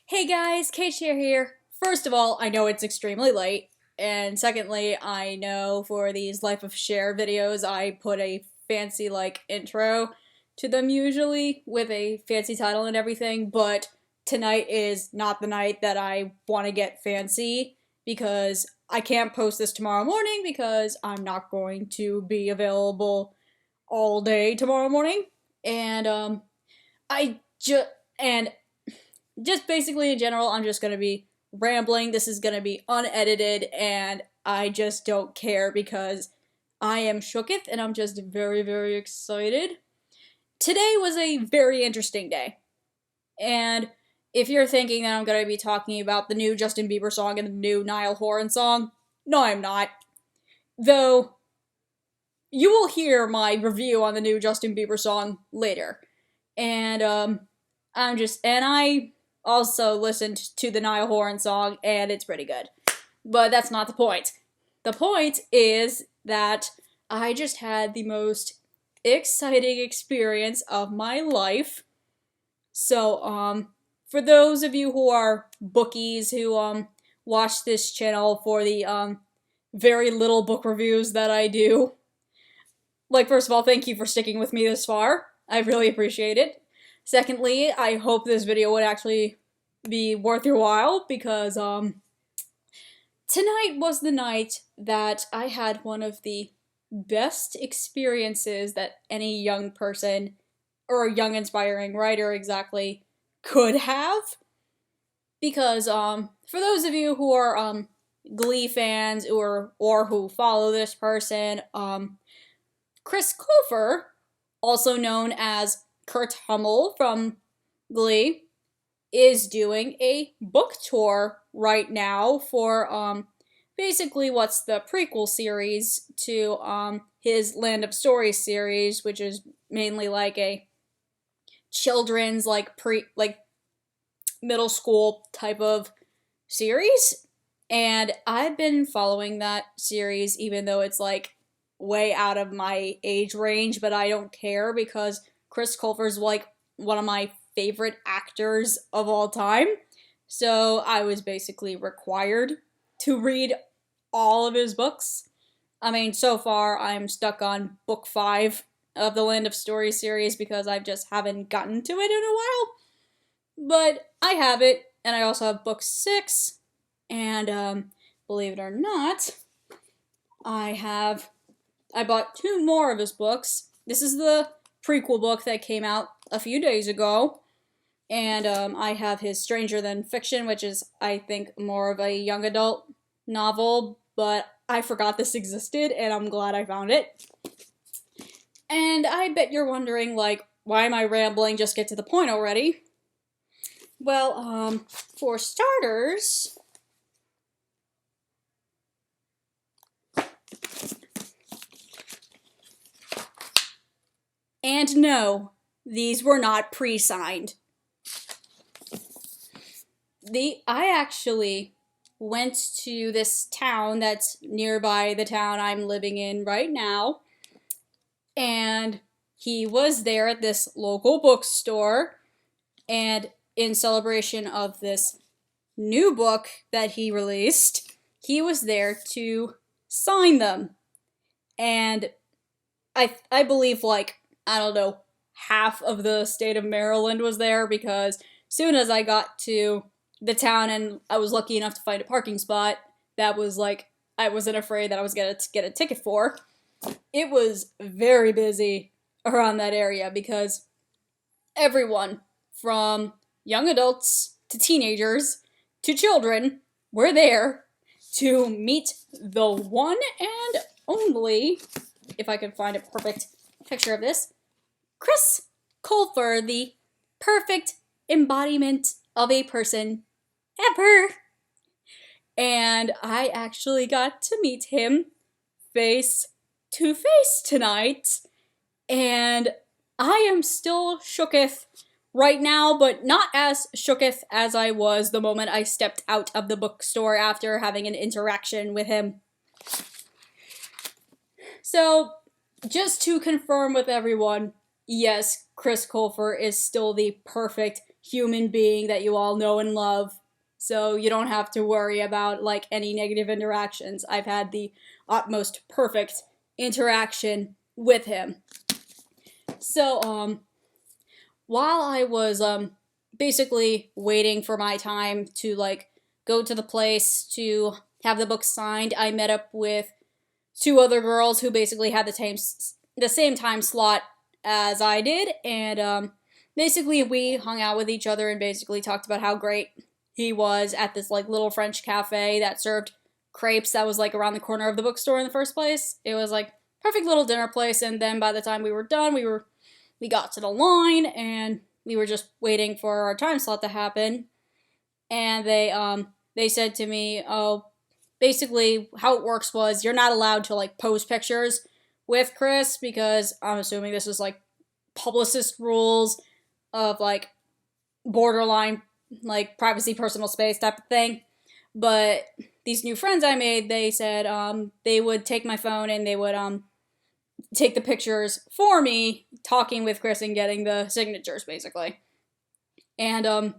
Hey guys, Cher here. First of all, I know it's extremely late, and secondly, I know for these Life of Cher videos, I put a fancy, intro to them usually, with a fancy title and everything, but tonight is not the night that I want to get fancy, because I can't post this tomorrow morning, because I'm not going to be available all day tomorrow morning, and, I just, and just basically in general, I'm just gonna be rambling. This is gonna be unedited, and I just don't care because I am shooketh and I'm just very, very excited. Today was a very interesting day, and if you're thinking that I'm gonna be talking about the new Justin Bieber song and the new Niall Horan song, no, I'm not. Though, you will hear my review on the new Justin Bieber song later. And, and I also listened to the Niall Horan song, and it's pretty good. But that's not the point. The point is that I just had the most exciting experience of my life. So, for those of you who are bookies who, watch this channel for the, very little book reviews that I do, first of all, thank you for sticking with me this far. I really appreciate it. Secondly, I hope this video would actually be worth your while because, tonight was the night that I had one of the best experiences that any young person, or a young inspiring writer exactly, could have. Because, for those of you who are, Glee fans or who follow this person, Chris Colfer, also known as Kurt Hummel from Glee, is doing a book tour right now for basically what's the prequel series to his Land of Stories series, which is mainly like a children's middle school type of series. And I've been following that series even though it's way out of my age range, but I don't care because Chris Colfer's one of my favorite actors of all time. So I was basically required to read all of his books. I mean, so far I'm stuck on book 5 of the Land of Stories series because I just haven't gotten to it in a while. But I have it, and I also have book 6, and believe it or not, I bought 2 more of his books. This is the prequel book that came out a few days ago. And I have his Stranger Than Fiction, which is, I think, more of a young adult novel. But I forgot this existed, and I'm glad I found it. And I bet you're wondering, why am I rambling? Just get to the point already. Well, for starters, and no, these were not pre-signed. I actually went to this town that's nearby the town I'm living in right now, and he was there at this local bookstore, and in celebration of this new book that he released, he was there to sign them. And I believe I don't know, half of the state of Maryland was there because soon as I got to the town and I was lucky enough to find a parking spot that was I wasn't afraid that I was gonna get a ticket for, it was very busy around that area because everyone from young adults to teenagers to children were there to meet the one and only, if I could find a perfect picture of this, Chris Colfer, the perfect embodiment of a person ever. And I actually got to meet him face to face tonight, and I am still shooketh right now, but not as shooketh as I was the moment I stepped out of the bookstore after having an interaction with him. So, just to confirm with everyone, yes, Chris Colfer is still the perfect human being that you all know and love. So you don't have to worry about like any negative interactions. I've had the utmost perfect interaction with him. So while I was basically waiting for my time to like go to the place to have the book signed, I met up with two other girls who basically had the same time slot as I did, and basically we hung out with each other and basically talked about how great he was at this like little French cafe that served crepes that was like around the corner of the bookstore in the first place. It was like perfect little dinner place, and then by the time we were done, we got to the line and we were just waiting for our time slot to happen. And they said to me, "Oh, basically how it works was you're not allowed to like post pictures with Chris because I'm assuming this is like publicist rules of like borderline like privacy, personal space type of thing." But these new friends I made, they said they would take my phone and they would take the pictures for me, talking with Chris and getting the signatures basically. And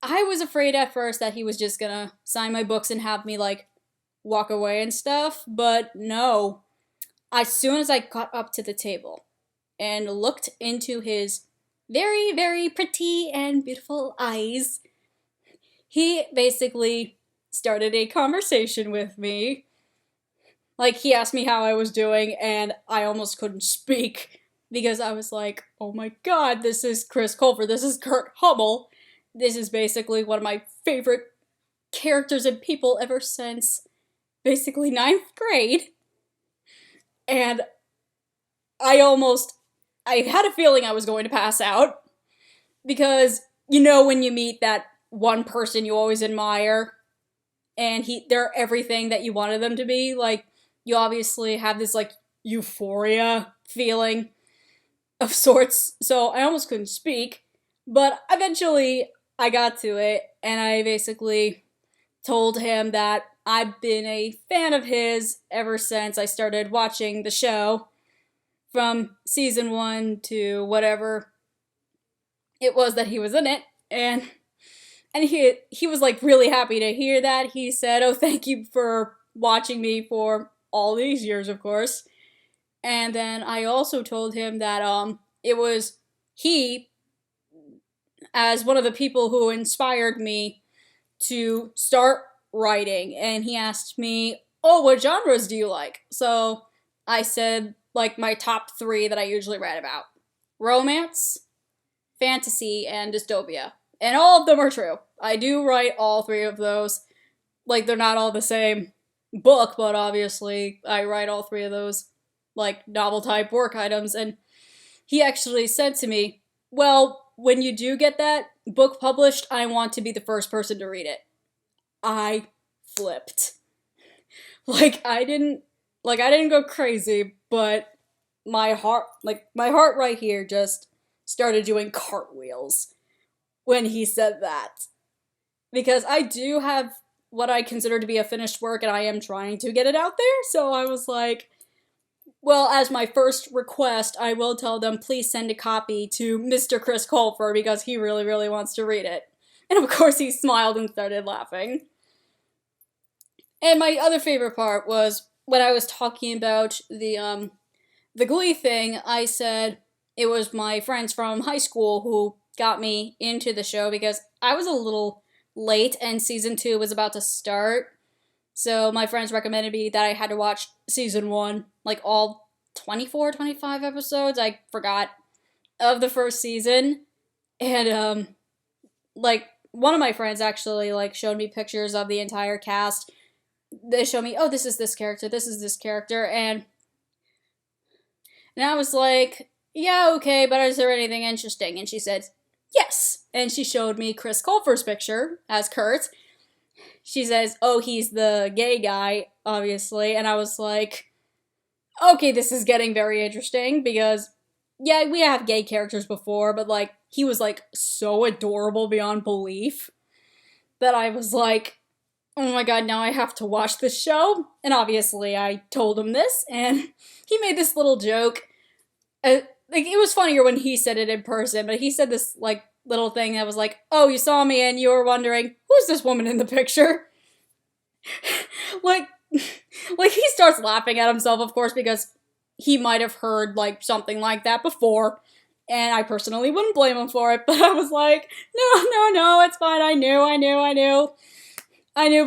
I was afraid at first that he was just gonna sign my books and have me like walk away and stuff, but no. As soon as I got up to the table and looked into his very, very pretty and beautiful eyes, he basically started a conversation with me. Like, he asked me how I was doing, and I almost couldn't speak because I was like, oh my god, this is Chris Colfer, this is Kurt Hummel. This is basically one of my favorite characters and people ever since basically 9th grade. And I had a feeling I was going to pass out because, you know, when you meet that one person you always admire and they're everything that you wanted them to be, like, you obviously have this, like, euphoria feeling of sorts. So I almost couldn't speak, but eventually I got to it, and I basically told him that I've been a fan of his ever since I started watching the show, from season 1 to whatever it was that he was in it, and he was like really happy to hear that. He said, "Oh, thank you for watching me for all these years, of course." And then I also told him that it was he, as one of the people who inspired me to start writing, and he asked me, "Oh, what genres do you like?" So I said like my top 3 that I usually write about: romance, fantasy, and dystopia. And all of them are true. I do write all 3 of those. Like, they're not all the same book, but obviously I write all 3 of those like novel type work items. And he actually said to me, "Well, when you do get that book published, I want to be the first person to read it." I flipped. I didn't go crazy, but my heart right here just started doing cartwheels when he said that. Because I do have what I consider to be a finished work, and I am trying to get it out there, so I was like, well, as my first request, I will tell them, please send a copy to Mr. Chris Colfer because he really, really wants to read it. And of course he smiled and started laughing. And my other favorite part was when I was talking about the Glee thing, I said it was my friends from high school who got me into the show because I was a little late and season 2 was about to start. So my friends recommended me that I had to watch season 1, like all 24, 25 episodes, I forgot, of the first season. And like one of my friends actually like showed me pictures of the entire cast. They showed me, oh, this is this character, and I was like, yeah, okay, but is there anything interesting? And she said, yes. And she showed me Chris Colfer's picture as Kurt. She says, oh, he's the gay guy, obviously. And I was like, okay, this is getting very interesting because, yeah, we have gay characters before, but, like, he was, like, so adorable beyond belief that I was like, oh my god, now I have to watch this show. And obviously I told him this, and he made this little joke. like, it was funnier when he said it in person, but he said this, like, little thing that was like, oh, you saw me and you were wondering, who's this woman in the picture? like, like, he starts laughing at himself, of course, because he might have heard, like, something like that before, and I personally wouldn't blame him for it, but I was like, no, it's fine, I knew,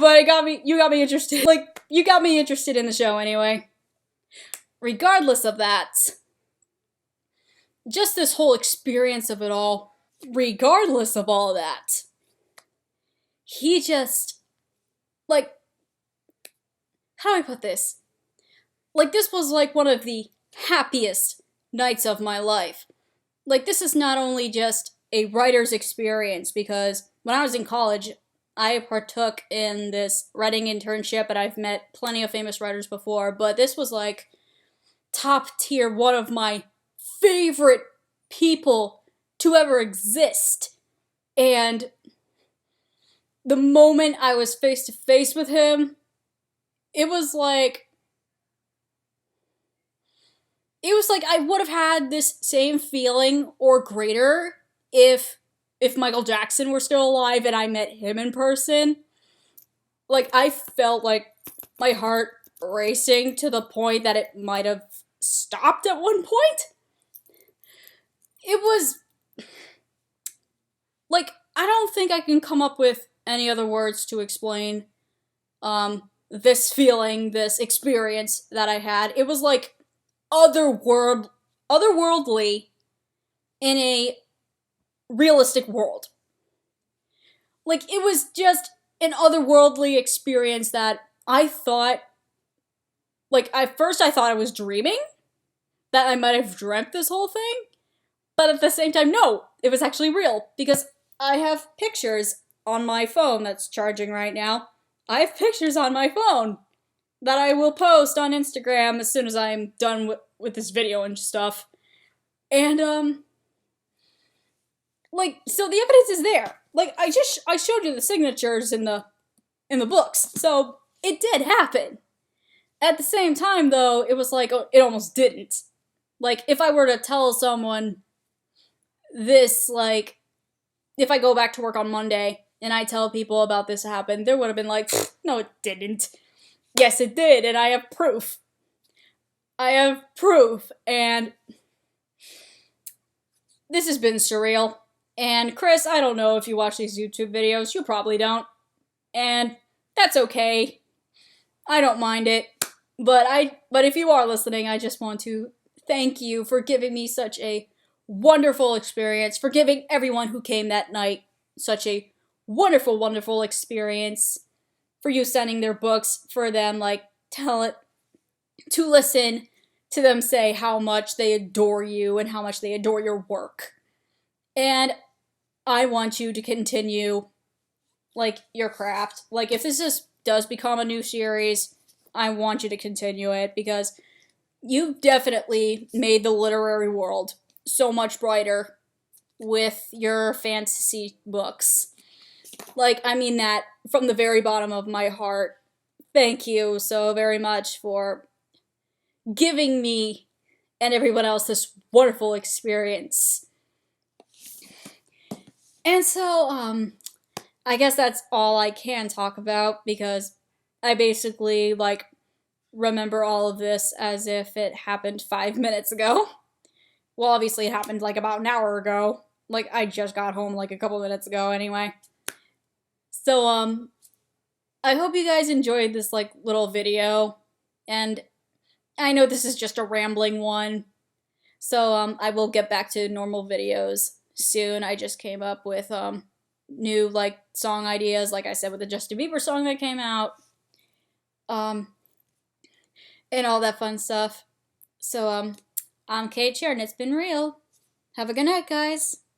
but you got me interested, like, you got me interested in the show anyway. Regardless of that, just this whole experience of it all, regardless of all that, he just, like, how do I put this? Like, this was, like, one of the happiest nights of my life. Like, this is not only just a writer's experience, because when I was in college, I partook in this writing internship, and I've met plenty of famous writers before, but this was, like, top tier, one of my favorite people to ever exist. And the moment I was face to face with him, it was like I would have had this same feeling or greater if Michael Jackson were still alive and I met him in person. Like, I felt like my heart racing to the point that it might have stopped at one point. It was, like, I don't think I can come up with any other words to explain this feeling, this experience that I had. It was like otherworldly in a realistic world. Like, it was just an otherworldly experience that I thought, like, at first I thought I was dreaming, that I might have dreamt this whole thing, but at the same time, no, it was actually real, because I have pictures on my phone that's charging right now. I have pictures on my phone that I will post on Instagram as soon as I'm done with this video and stuff. And, like, so the evidence is there. Like, I showed you the signatures in the books, so it did happen. At the same time, though, it was like, it almost didn't. Like, if I were to tell someone this, like, if I go back to work on Monday and I tell people about this happened, there would have been like, no, it didn't. Yes, it did, and I have proof. And this has been surreal. And Chris, I don't know if you watch these YouTube videos, you probably don't. And that's okay. I don't mind it. But if you are listening, I just want to thank you for giving me such a wonderful experience, for giving everyone who came that night such a wonderful, wonderful experience, for you sending their books, for them, like, to listen to them say how much they adore you and how much they adore your work. And I want you to continue, like, your craft. Like, if this does become a new series, I want you to continue it, because you've definitely made the literary world so much brighter with your fantasy books. Like, I mean that from the very bottom of my heart. Thank you so very much for giving me and everyone else this wonderful experience. And so, I guess that's all I can talk about, because I basically, like, remember all of this as if it happened 5 minutes ago. Well, obviously it happened, like, about an hour ago. Like, I just got home, like, a couple minutes ago anyway. So, I hope you guys enjoyed this, like, little video. And I know this is just a rambling one. So, I will get back to normal videos soon. I just came up with, new, like, song ideas, like I said, with the Justin Bieber song that came out. And all that fun stuff. So, I'm Cait, Cher, and it's been real. Have a good night, guys.